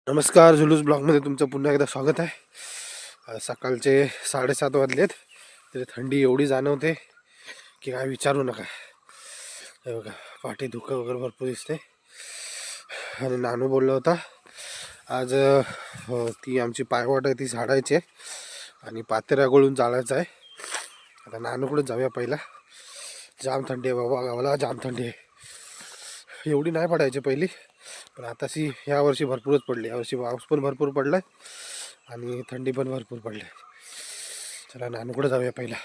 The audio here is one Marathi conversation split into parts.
नमस्कार, जुलूस ब्लॉगमध्ये तुमचं पुन्हा एकदा स्वागत आहे. सकाळचे 7:30 वाजलेत तरी थंडी एवढी जाणवते की काय विचारू नका. हे बघा, पाठी धुकं वगैरे भरपूर दिसते. आणि नानू बोलला होता आज ती आमची पायवाट आहे ती झाडायची आहे आणि पातेऱ्या गळून जाळायचं आहे. आता नानूकडे जाऊया पहिला. जाम थंडी आहे बाबा, गावाला जाम थंडी आहे. एवढी नाही पडायची पहिली, पण आताशी ह्या वर्षी भरपूरच पडली. यावर्षी पाऊस पण भरपूर पडला आहे आणि थंडी पण भरपूर पडली. चला नानूकडे जाऊया पहिला.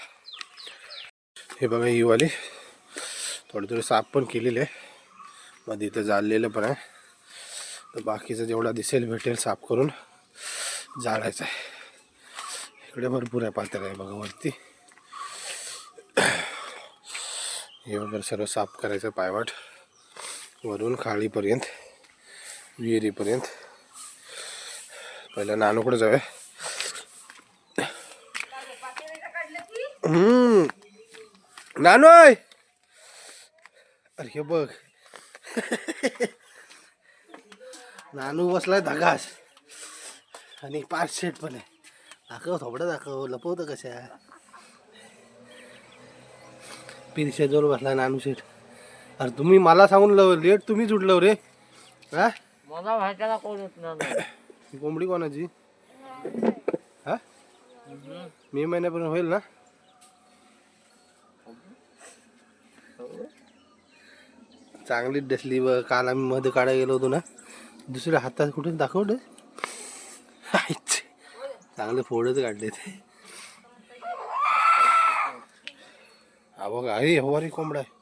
हे बघा, ही वाली थोडी साफ पण केलेली आहे, मध्ये इथं जाळलेलं पण आहे. तर बाकीचं जेवढा दिसेल भेटेल साफ करून जाळायचं आहे. इकडे भरपूर आहे पातेऱ्या आहे बघा वरती. हे वगैरे सर्व साफ करायचं पायवाट वरून खाळीपर्यंत विहिरीपर्यंत. पहिला नानूकडे जाऊया. नानू आहे. अरे हे बघ नानू बसलाय धगास आणि 5 सेट पण आहे. दाखव थोबडं दाखव, लपवतं कशा. पिरशेजवळ बसला नानू शेठ. अरे तुम्ही मला सांगून लेट तुम्हीच उठलो रे. हा मला भाज्याला कोण उठणार नाही. कोंबडी कोणाची? हा मे महिन्यापर्यंत होईल ना? चांगलीच डसली. काल आम्ही मध्ये काढायला गेलो होतो ना, दुसऱ्या हातात कुठे दाखवलं चांगले फोडच काढले ते. हा बघा, आहे हवारी कोंबडा आहे.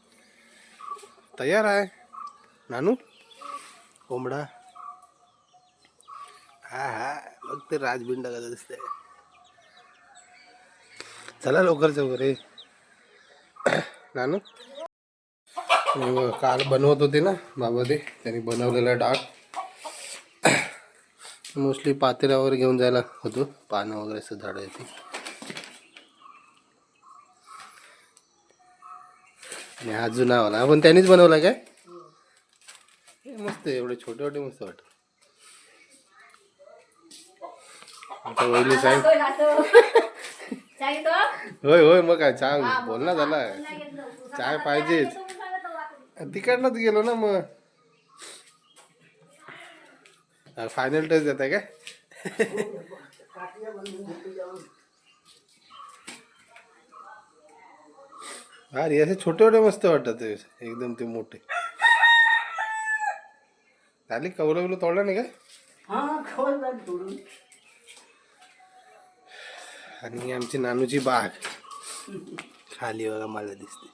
तयार आहे नानू कोंबडा. हा हा बघ ते राजबिंडा कसं दिसतंय. चला लवकरच वगैरे नानू. काल बनवत होते ना बाबा, ते त्यांनी बनवलेला डाळ मोस्टली पातेऱ्या वगैरे घेऊन जायला होतो. पानं वगैरे असं झाडायची. आणि हा जुनावाला पण त्यांनीच बनवला काय? मस्त आहे, एवढे छोटे छोटे मस्त वाटत. आता वहिनी साहेब. होय होय, मग काय चहा बोलणं झाला. चाय पाहिजेच. तिकडनंच गेलो ना मग. फायनल टच देत आहे काय? अरे असे छोटे छोटे मस्त वाटतात एकदम. ते मोठे झाली. कवलं तोडलं नाही का? आणि आमची नानूची बाग खाली बघा मला दिसते.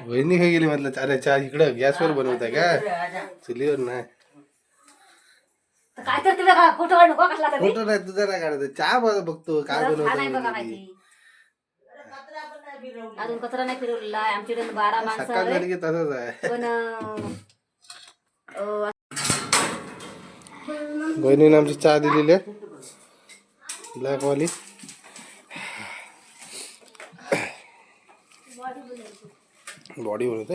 वहिनी काय गेली म्हटलं? अरे चहा इकडं गॅसवर बनवताय का? चुलीवर नाही. फोटो नाही तुझा नाही काढायचा. चहा बघतो काय बनवतो. अजून कचरा नाही फिरवलेला आहे. आमच्याकडे 12 माणसं सकाळ झाली की तसंच आहे. पण बहिणीने आमची चहा दिलेली आहे ब्लॅक वाली. बॉडी बनवते.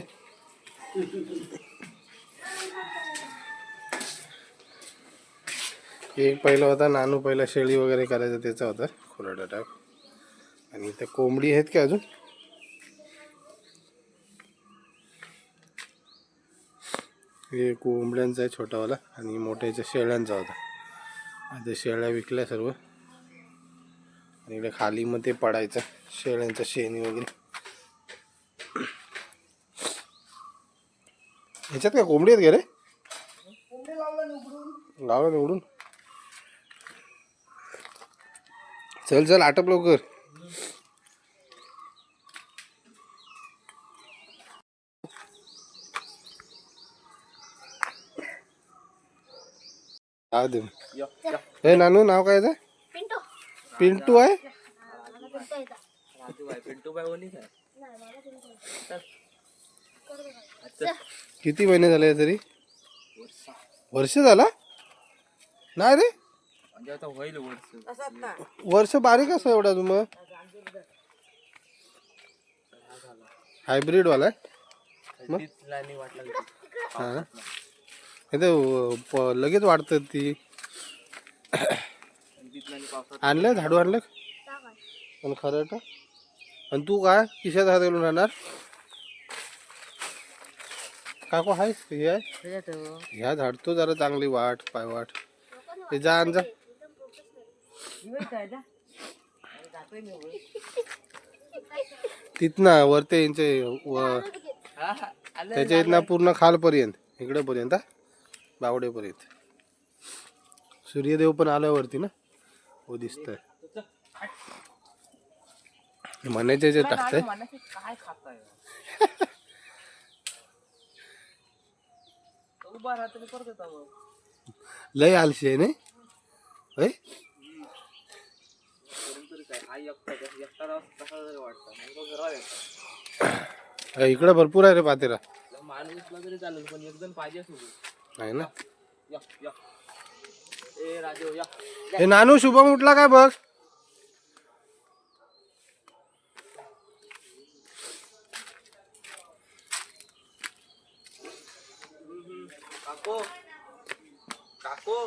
एक पहिला होता नानू, पहिला शेळी वगैरे करायचं त्याचा होता खुराडा टाईप. आणि इथे कोंबडी आहेत का अजून? हे कोंबड्यांचा आहे छोटावाला आणि मोठ्याच्या शेळ्यांचा होता. आता शेळ्या विकल्या सर्व आणि इकडे खाली मग ते पडायचं शेळ्यांचं शेणी वगैरे. ह्याच्यात काय कोंबडी आहेत का रे? लावलं निवडून. चल चल आटप लवकर. हे नानू नाव काय आहे? पिंटू आहे. पिंटू बाय किती महिने झाले तरी? वर्ष झाला नाही रे, म्हणजे आता होईल वर्ष. वर्ष बारीक असं एवढा तू मग हायब्रिड वाला मग? तीच लाईनी वाटला हा ना, हे तर लगेच वाढतात ती. तीच लाईनी पावसात आणलं झाडू आणलं पण खरं का? आणि तू काय किशात हात घालून राहणार? काकू हाय हे आहे ह्या झाडतो जरा चांगली वाट पाय वाट हे जा आण जा. तिथनं वरते यांचे त्याच्या इथनं पूर्ण खालपर्यंत इकडे पर्यंत बावडेपर्यंत. सूर्यदेव पण आला वरती ना, हो दिसतंय. म्हणायचे जे टाकतंय काय खाताय उभा राहते परत येतो. लय आलशी आहे नाही होय? इकडे भरपूर आहे रे पातेरा. माणूसला तरी चालेल पण एकदम पाहिजे सोबत आहे ना. या या ए राजू या. हे नानू शुभम उठला काय बघ. काको काको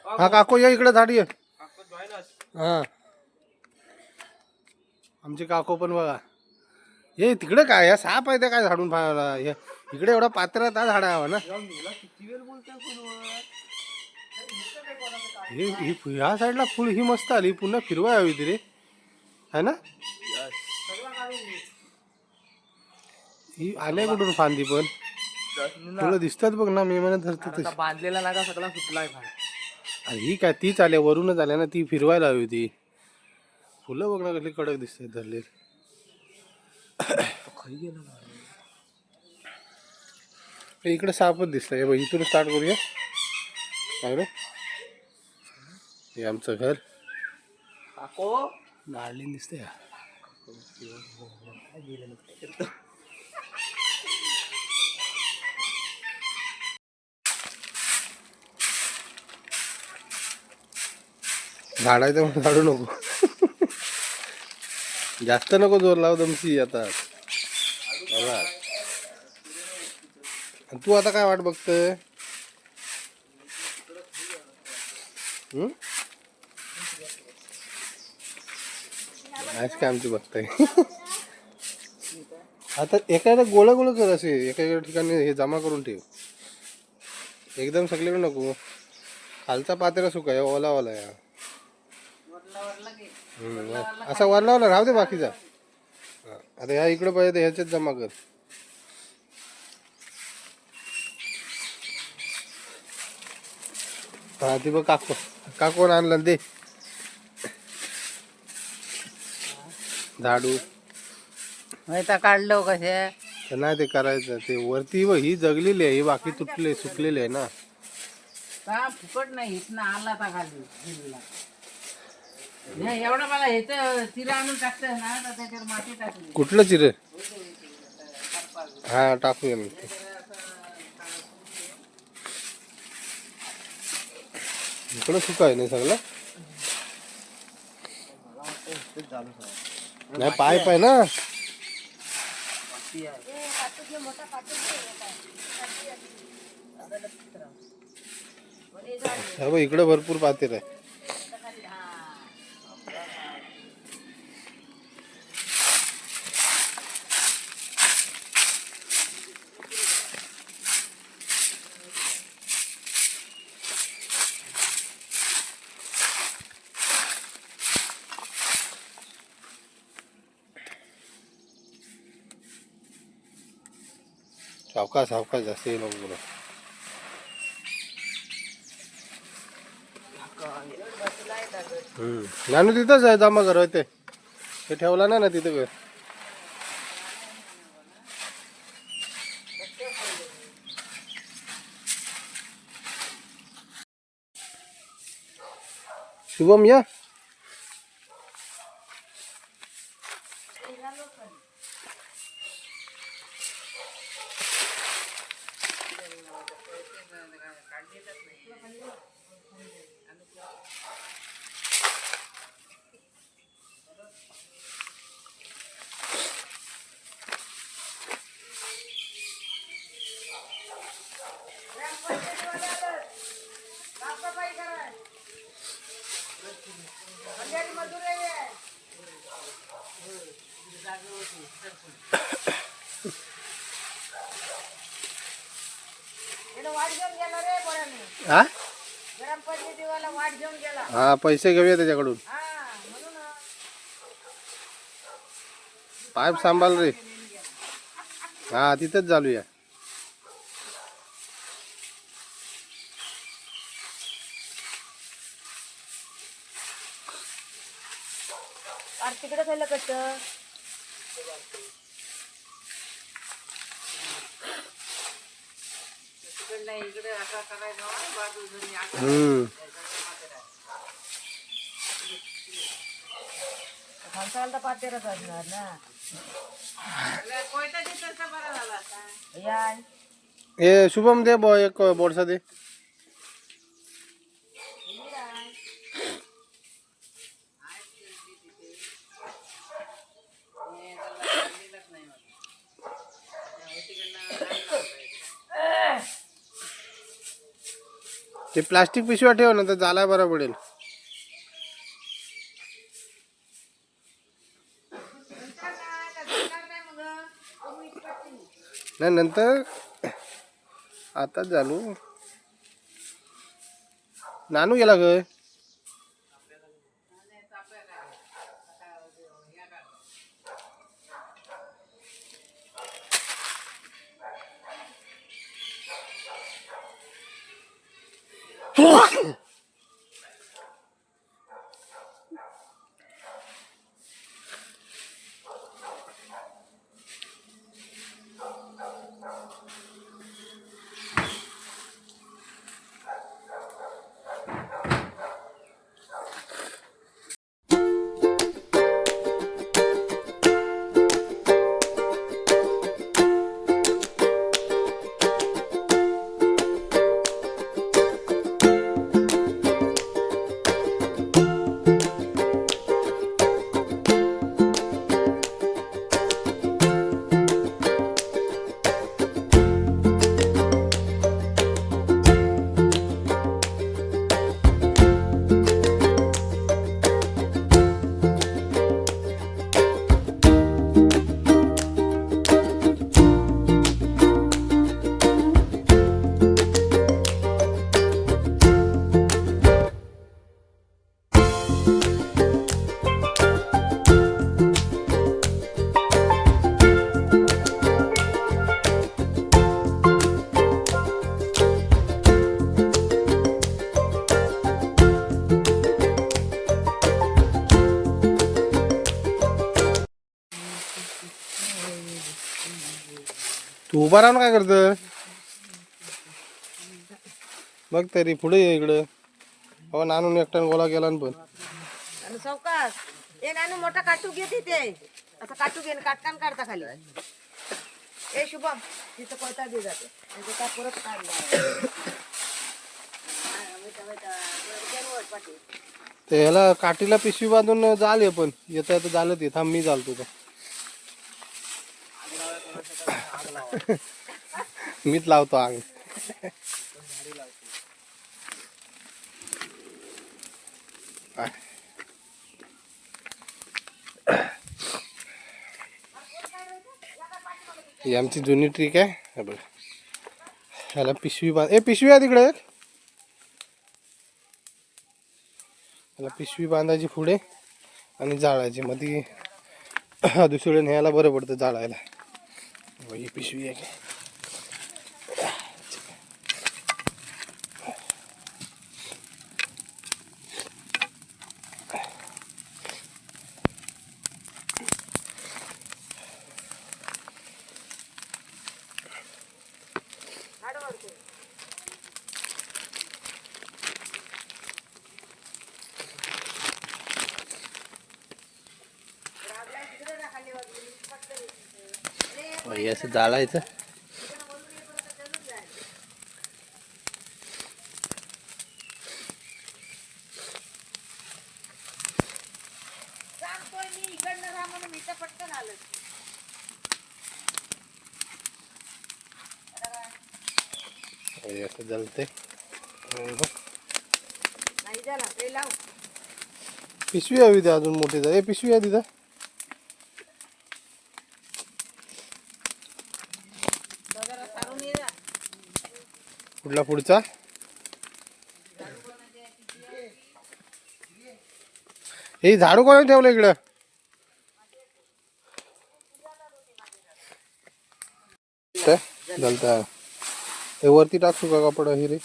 हा काकू या इकडे झाड ये. काको जॉईन अस. हा आमचे काकू पण बघा. हे तिकडे काय या साप आहे ते काय झाडून पाहायला इकडे एवढा पात्र त्या झाडा हवा ना. किती वेळ बोलतोय फोनवर. ह्या साईडला फुल ही मस्त आली पुन्हा फिरवाय हवी ती रे है ना. ही आले कुठून फांदी पण तुला दिसतात बघ ना. मी म्हणत धरतो तशी बांधलेला नागा सगळा सुटलाय. अरे ही काय तीच आल्या वरूनच आल्या ना. ती फिरवायला हवी होती. फुलं बघ ना कसली कडक दिसतात धरले. इकडे सापच दिसतंय बघ. इथून स्टार्ट करूया काय रे. हे आमचं घर काको नारळीन दिसतंय. झाडायचं म्हणून झाडू नको. जास्त नको जोर लाव दमशी आता. तू आता काय वाट बघतोय? आज काय आमची बघताय. आता एखाद्या गोळा गोळा कर असे एका ठिकाणी हे जमा करून ठेव. एकदम सगळीकडे नको. खालचा पातेरा सुका आहे ओला ओला आहे. असा वरला ओला राहू दे बाकीचा. आता ह्या इकडे पाहिजे तर ह्याच्यात जमा कर. हा ती बघ काकू काकून आणलं दे झाडू. काढलो कसे नाही ते करायचं ते वरती व ही जगलेली आहे. ही बाकी तुटले सुकलेली आहे ना. का फुकट नाही इथनं आला तर खाली एवढं मला ह्याचं चिरा आणून टाकतंय ना तर त्याच्यावर माती टाकली. कुठलं चिरे? हा टाकूया मी. इकडं सुका आहे नाही सगळं. नाही पाईप आहे ना. इकडे भरपूर पातेर आहे. सावकाश सावकाश जास्त नको बोला. नानू तिथंच आहे जमा घर ते ठेवला ना तिथं घर. शुभम या. वाट घेऊन गेला रे पोरांनी. हा गरम पडली देवाला वाट घेऊन गेला. हा पैसे घेऊया त्याच्याकडून. हा म्हणून पाईप सांभाळ रे. हा तिथंच चालूया. तिकडे खाल्लं कसं इकडे असा करायचा बाजू माणसाला तर पातेरच असणार ना. कोयता दिसत बरा झाला आता. या ए शुभम दे बो एक बोरसा दे. ते प्लास्टिक पिशव्या ठेव ना तर झाला बरा पडेल. नाही नंतर आताच झालो. नानू गेला ग. तू उभा राहून काय करत बघ तरी पुढे ये इकडं. हो नानून एकट्यानं गोला केला ना पण. आणि चौकात ए नानू मोठा काटू घे तिथे. असं काटू घे काटकान काढता खाली. ए शुभम तिथं कोयता दे जाते आणि ते काय परत काढलं. ते ह्याला काठीला पिशवी बांधून झाले पण येता येतं झालं ते. थांब मी चालतो तर. मीच लावतो आग. ही आमची जुनी ट्रिक आहे. हे बघ ह्याला पिशवी बांध. ए पिशवी आहे तिकडे. ह्याला पिशवी बांधायची पुढे आणि जाळायची. मग ती दुसरीकडे न्यायला बरं पडतं जाळायला. ही पिशवी आहे. असं जाळायचं. हे असं जलते. नाही झाला ते लाव. पिशवी हवी ते अजून मोठी जा. पिशवी आहे तिथं. जरा सारून ये ना. कुठला पुढचा? हे झाडू कोणी ठेवलं इकडं? जलता. हे वरती टाकू का कापड हिरे?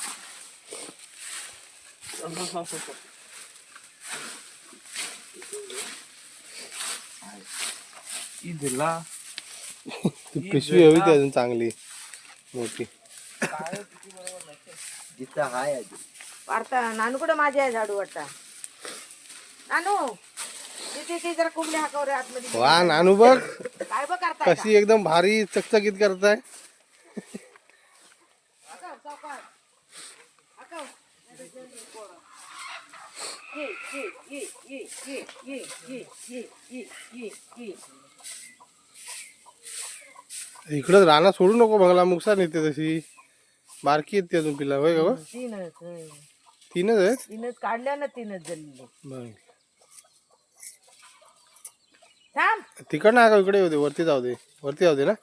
दिला ती पिशवी हवी ती अजून चांगली मोठी. जिथं हाय वार्ता नानूकडे माझी आहे झाडू वाटता. नानू तिथे जरा कुंबले हाकावर आतमध्ये. वा नानू बघ काय बघ करताय का? कशी एकदम भारी चकचकीत करताय. हाकाव, सावकाश. हाकाव. ये, ये, ये, ये, ये, ये, ये, ये, ये, ये, ये. इकडं राणा सोडू नको बंगला नुकसान येते तशी. बारकी येते अजून पिला होय का? तीनच तीनच आहेत. तीनच काढल्या ना तीनच जल्ली. बरं. थांब. तिकडं ना का इकडे होते वरती जाऊ दे. वरती जाऊ दे ना.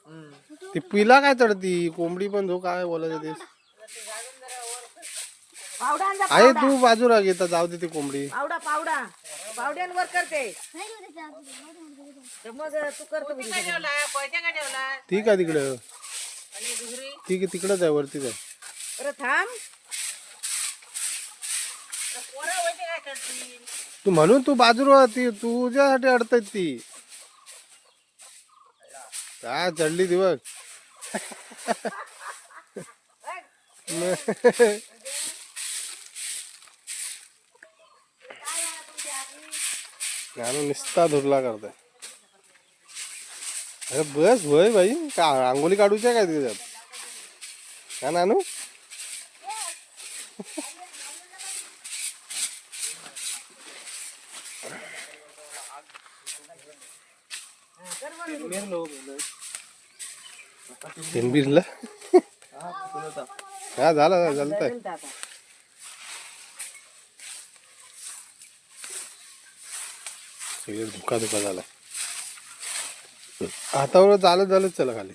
ती पिला काय चढती कोंबडी पण धो काय बोलायचं तेच. पावडा आण जा, आहे पावडा. तू बाजूला घेता जाऊ दे ती कोंबडी. पावडा पावडा पावड्यांवर करते. तर मग तू करतो ठीक आहे तिकडं. ठीक आहे तिकडच आहे वरतीच आहे. अरे थांब. तू म्हणून तू बाजूला ती तुझ्यासाठी अडतायत ती. काय चढली ती बघ. नानू निस्ता धुरला करताय. अरे बस होय भाई का रांगोली काढूची आहे काय त्याच्यात? हा नानू बिरला. हा झाला चालतंय. सगळे धुका धुका झाला. हातावर चालत चालत चला खाली.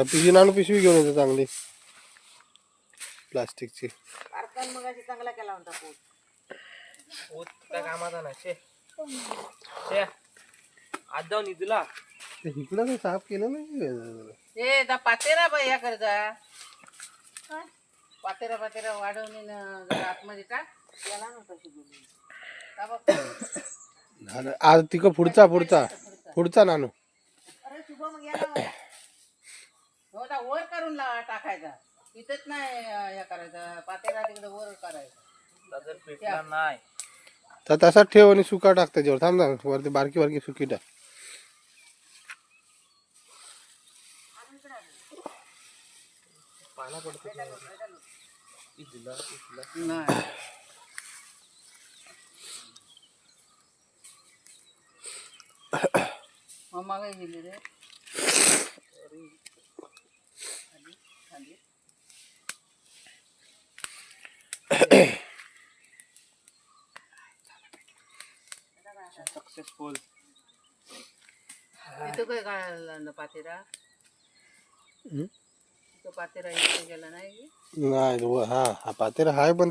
पिशवी नानू पिशवी घेऊन येतो चांगली प्लास्टिकची. मग अशी चांगला केला होता पोत. काय कामाचा ना शे आज जाऊन निघला. इकडं तर साफ केलं नाही. ए दा पातेरा बाई या करता. पातेरा वाढवणे जरा आतमध्ये टाक. याला नव्हतं शिकवलं. का बघ. आज तिकडं पुढचा नानू. अरे शुभम गेला. हो ना वर करून टाकायचा. तिथेच नाही हे करायचं. पातेरा तिकडे वर करायचा. जर पेटला नाही तर तसाच ठेव आणि सुका टाक त्याच्यावर. थांब ना वरती बारकी बारकी सुकी टाक. पाना पडतो नाही. मम्मा काय गेली रे. सक्सेसफुल. इथं काय काढला पातेरा. तो पातेरा इथे गेला नाही. नाही हा पातेरा हाय पण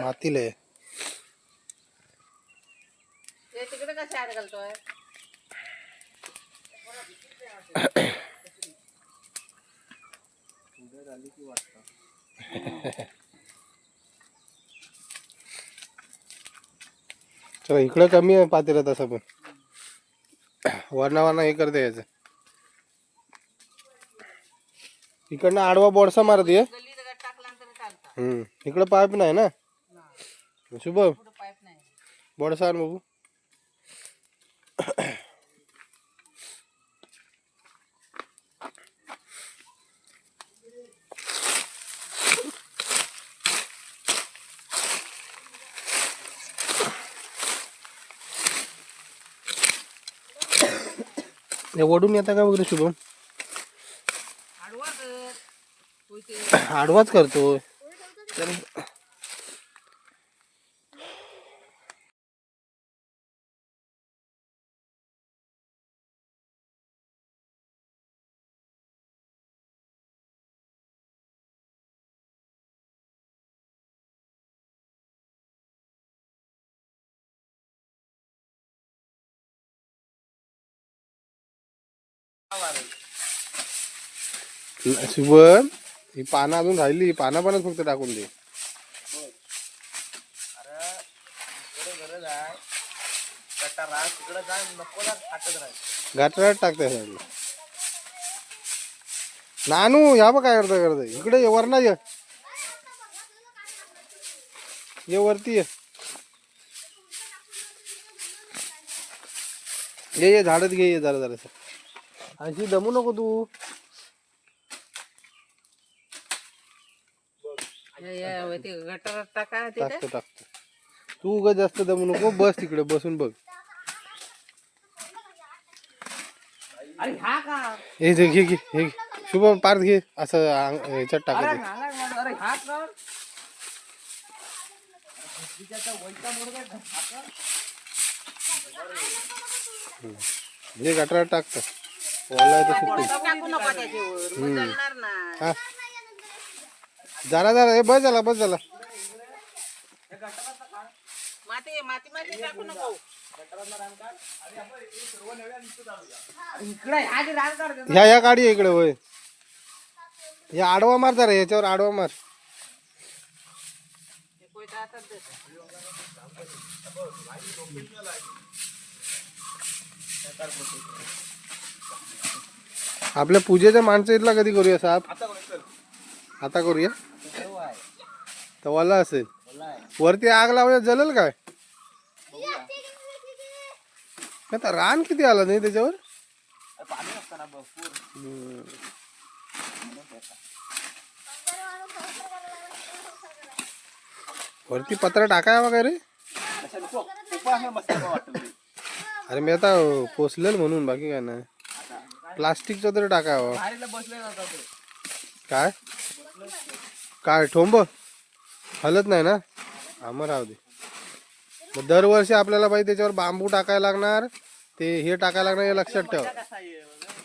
मातीला आहे. ते तिकडे कसे आड घालतोय. तर इकडं कमी आहे पातेला तसं पण वरणावरना हे करते याचं. इकडनं आडवा बोडसा मारत ये. गल्ली दगड टाकल्यानंतर चालतं. इकडं पाईप नाही ना शुभम. पुढं पाईप नाही. बोडसा आण बघू. हे वडून येता का वगैरे शुभम? आडवा कर. होय ते. आडवाच करतो. शुभम ही पानं अजून राहिली. ही पानं पानच फक्त टाकून दे. गरज आहे गटार राहा तिकडे जा नको ना फाटत राहील. गाठरात टाकते सगळी. नानू ह्या बघ काय करता करता. इकडे ये वरना ये. ये वरती ये. ये झाडत घे. ये जरा जरा अशी दमू नको तू. ते गटारात टाका तिथे. टाकतो टाकतो. तू उगाच जास्त दमू नको. बस तिकडे बसून बघ. अरे हा का? हे घे घे घे हे घे. शुभम पार्थ घे. असं ह्याच्यात अरे टाकायचं. अरे हा कर. हे गटारात टाकतं. ओला आहे तर सुकून. टाकू नको त्याच्यावर. मग जळणार नाही. हा जरा जरा. हे बस झाला बस झाला. माती माती माती टाकू नको. इकडे हा जे रान काढ. ह्या गाडी आहे इकडे होय. या आडवा मार जरा. याच्यावर आडवा मार. आपल्या पूजेच्या माणसं इथला कधी करूया साहेब? आता करूया. तवाला असेल. वरती आग लावूया जलेल काय? आता रान किती आला नाही त्याच्यावर. वरती पत्र टाकाय वगैरे. अरे मी आता पोचलेल म्हणून बाकी काय नाही. प्लास्टिकचं तरी टाकावं. काय काय ठोंब हलत नाही ना. आम्हा राहू दे. मग दरवर्षी आपल्याला पाहिजे त्याच्यावर बांबू टाकायला लागणार. ते हे टाकायला लागणार हे लक्षात ठेव.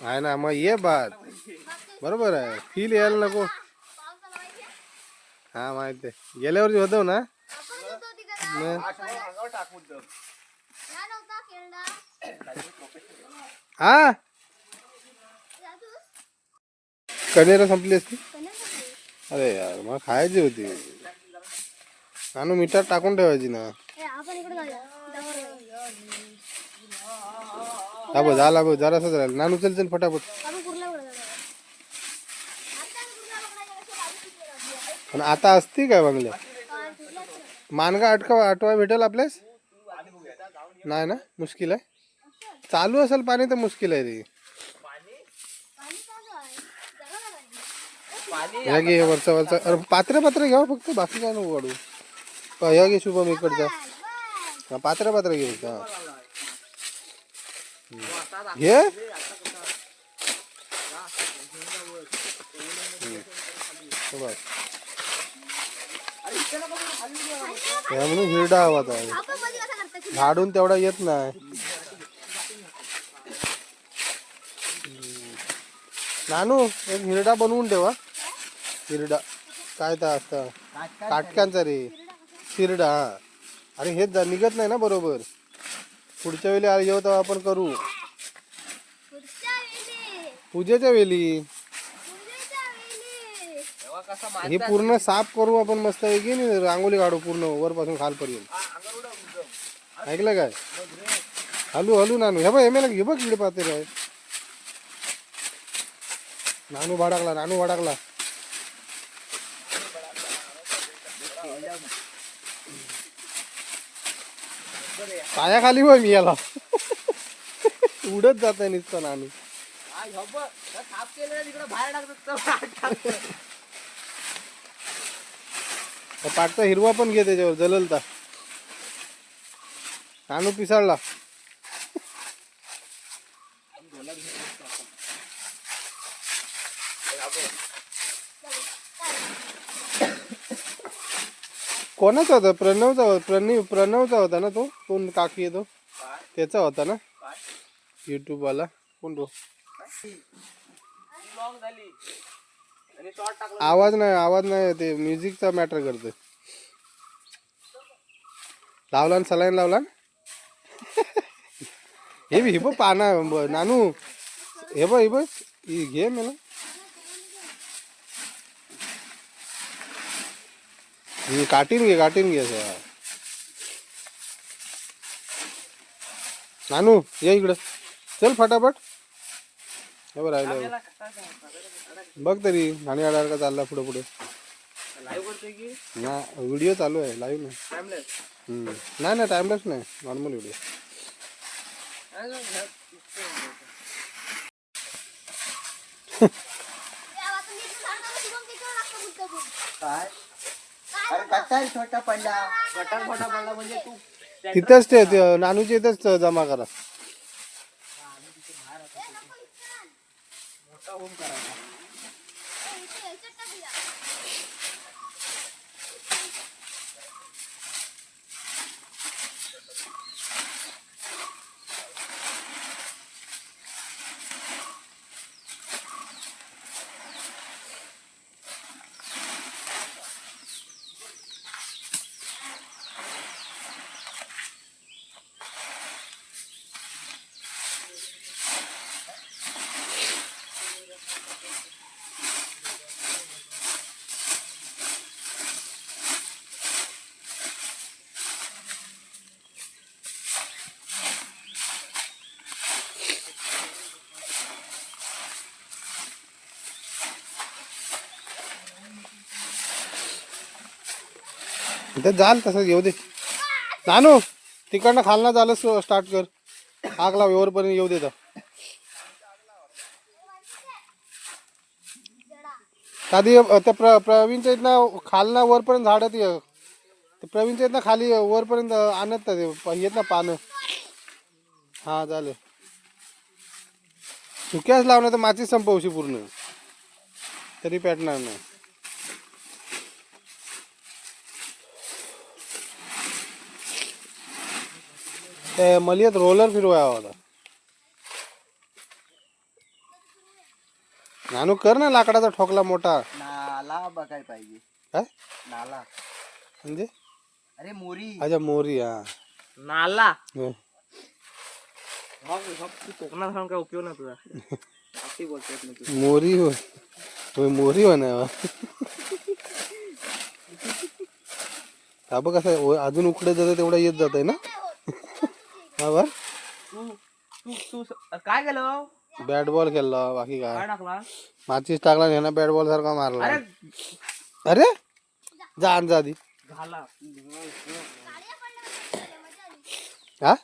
आहे ना मग ये बात बरोबर आहे. फील यायला नको. हा माहिती आहे. गेल्या वर्षी होतो ना. हा कनेरा संपली असती. अरे यार मग खायची होती. नानू मिठात टाकून ठेवायची ना. हा बघ झाला बघ. जरासच राहिला. नानू चल चल फटाफट. पण आता असती काय बंगल्या. मानगा आठवा भेटेल आपल्यास. नाही ना मुश्किल आहे. चालू असेल पाणी तर मुश्किल आहे रे. ह्या घे वरचा वरचा. अरे पात्र पात्र घ्या फक्त. बाकी काय नको वाढू. ह्या घे शुभम इकडचा. पात्र पात्र घे फक्त. घे म्हणून हिरडा हवा. झाडून तेवढा येत नाही. नानू एक हिरडा बनवून ठेवा. हिरडा काय तर असतं काटक्यांचा रे. हिरडा. हा अरे हेच निघत नाही ना बरोबर. पुढच्या वेळी येऊ तेव्हा आपण करू. पूजेच्या वेळी हे पूर्ण साफ करू आपण मस्त. की रांगोळी काढू पूर्ण वरपासून खालपर्यंत. ऐकलं काय हलू हलू नानू हे बघ एमेला घे बघ इकडे पातेर आहे नानू भाडाकला पायाखाली बघ मी याला उडत जात आहे नुसतं नानू साफ केलं तिकडे बाहेर टाकतात पाटचा हिरवा पण घे त्याच्यावर जललता नानू पिसाळला कोणाचा होता प्रणवचा होता ना तो कोण काकी येतो त्याचा होता ना युट्यूब वाला कोण तो लॉंग झाली आणि शॉर्ट टाकला आवाज नाही ते म्युझिकचा मॅटर करतोय लावला सलाईन लावला हे बघ पाना नानू हे बघ घे मला काटीन घे असं नानू ये इकडं चल फटाफट हे बघ राहिलं बघ तरी आणि अडार चालला पुढे लाईव्ह करतोय की ना व्हिडिओ चालू आहे लाईव्ह नाही टाइमलेस नाही टाइमलेस नाही नॉर्मल व्हिडिओ काय अरे कटार छोटा पडला म्हणजे तू तिथंच ते नानूच्या इथंच जमा करा मोठा होम करायचा इथं जाल तसं येऊ दे नानू तिकडनं खालना झालं स्टार्ट कर आग लाव वरपर्यंत येऊ दे कधी त्या प्रवीणच्या इथनं खालना वरपर्यंत झाडत ये प्रवीणच्या इथनं खाली वरपर्यंत आणत येत ना पानं हा झालं सुक्याच लावणार तर माचीच संपवशी पूर्ण तरी पेटणार नाही मलियात रोलर फिरवाया होता नानू कर ना लाकडाचा ठोकला मोठा नाला बघाय पाहिजे काय नाला म्हणजे अरे मोरी अच्छा मोरी हा नाला हं. तू कोकणात राहून काय उपयोग ना तुझा अशी बोलतोय ना तू मोरी हो मोरी हो ना बघ कसं अजून उकडे जात तेवढा येत जात आहे ना हा बर तू तू तू काय केलं बॅट बॉल खेळला बाकी काय काय टाकला माचीस टाकला ह्यानं बॅट बॉल सारखा मारला अरे अरे जा आण जा आधी झाला हा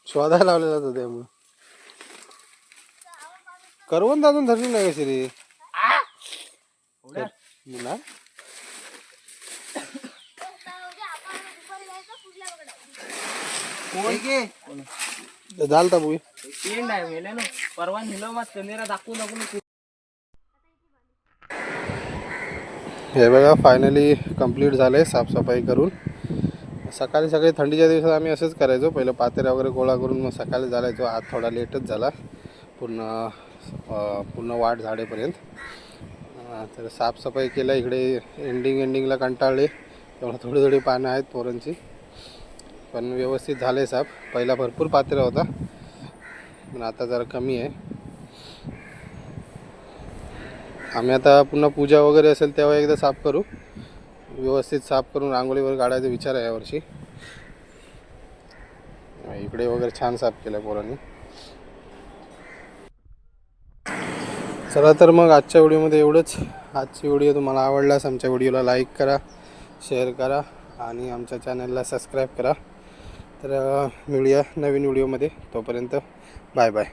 शोधायला लावलेला होता त्यामुळे करवंद अजून धरली नाही कशी रे ना झालता बुई पेंड आहे मेले ना परवा नेलं मग कॅमेरा दाखवू नको हे बघा फायनली कंप्लीट झाले साफसफाई करून सकाळी सकाळी थंडीच्या दिवसात आम्ही असंच करायचो पहिलं पातेऱ्या वगैरे गोळा करून मग सकाळी जायचो आज थोडा लेटच झाला पूर्ण वाट झाडेपर्यंत तर साफसफाई केलं इकडे एंडिंगला कंटाळले तेवढं थोडी पानं आहेत पोरांची पण व्यवस्थित झाले साफ पहिला भरपूर पातेरा होता पण आता जरा कमी आहे आम्ही आता पुन्हा पूजा वगैरे असेल तेव्हा एकदा साफ करू व्यवस्थित साफ करून रांगोळीवर काढायचा विचार आहे यावर्षी. इकडे वगैरे छान साफ केलं पोरांनी. चला तर मग आजच्या व्हिडिओमध्ये एवढंच. आजची व्हिडिओ तुम्हाला आवडल्यास आमच्या व्हिडिओला लाईक करा, शेअर करा आणि आमच्या चॅनलला सबस्क्राईब करा. तर मिळूया नवीन व्हिडिओमध्ये. तोपर्यंत बाय बाय.